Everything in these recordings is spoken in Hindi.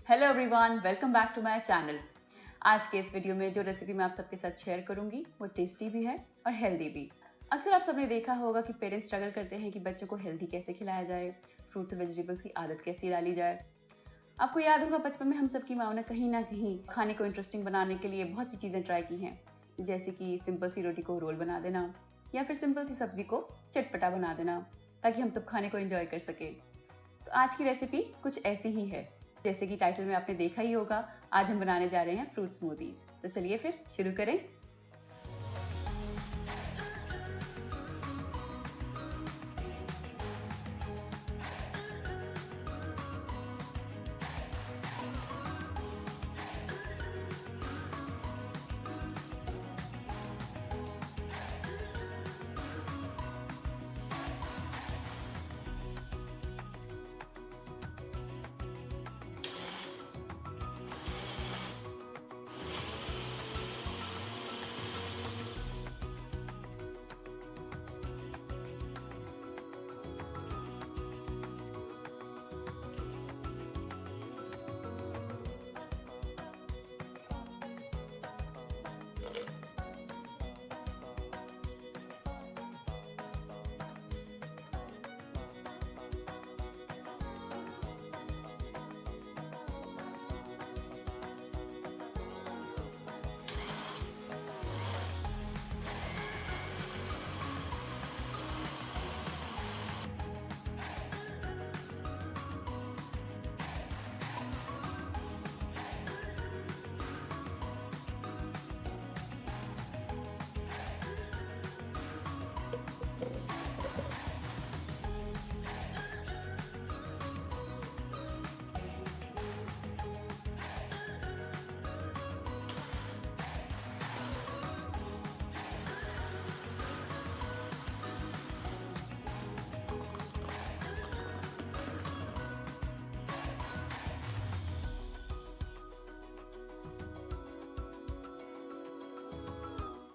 Hello everyone, welcome back to my channel. आज के इस वीडियो में जो रेसिपी मैं आप सबके साथ शेयर करूंगी वो टेस्टी भी है और हेल्दी भी। अक्सर आप सबने देखा होगा कि पेरेंट्स स्ट्रगल करते हैं कि बच्चों को हेल्दी कैसे खिलाया जाए, फ्रूट्स और वेजिटेबल्स की आदत कैसे डाली जाए। आपको याद होगा बचपन में हम सबकी माओ ने कहीं ना कहीं खाने को इंटरेस्टिंग बनाने के लिए बहुत सी चीज़ें ट्राई की हैं, जैसे कि सिंपल सी रोटी को रोल बना देना या फिर सिंपल सी सब्जी को चटपटा बना देना ताकि हम सब खाने को एंजॉय कर सके। तो आज की रेसिपी कुछ ऐसी ही है, जैसे कि टाइटल में आपने देखा ही होगा। आज हम बनाने जा रहे हैं फ्रूट स्मूदीज। तो चलिए फिर शुरू करें।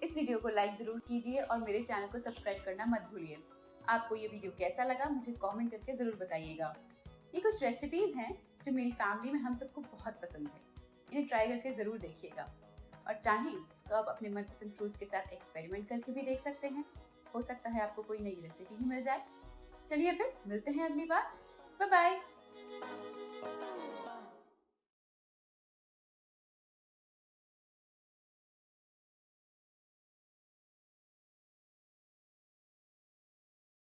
इस वीडियो को लाइक जरूर कीजिए और मेरे चैनल को सब्सक्राइब करना मत भूलिए। आपको ये वीडियो कैसा लगा मुझे कमेंट करके जरूर बताइएगा। ये कुछ रेसिपीज हैं जो मेरी फैमिली में हम सबको बहुत पसंद है। इन्हें ट्राई करके जरूर देखिएगा और चाहें तो आप अपने मनपसंद फ्रूट्स के साथ एक्सपेरिमेंट करके भी देख सकते हैं। हो सकता है आपको कोई नई रेसिपी ही मिल जाए। चलिए फिर मिलते हैं अगली बार। Bye bye.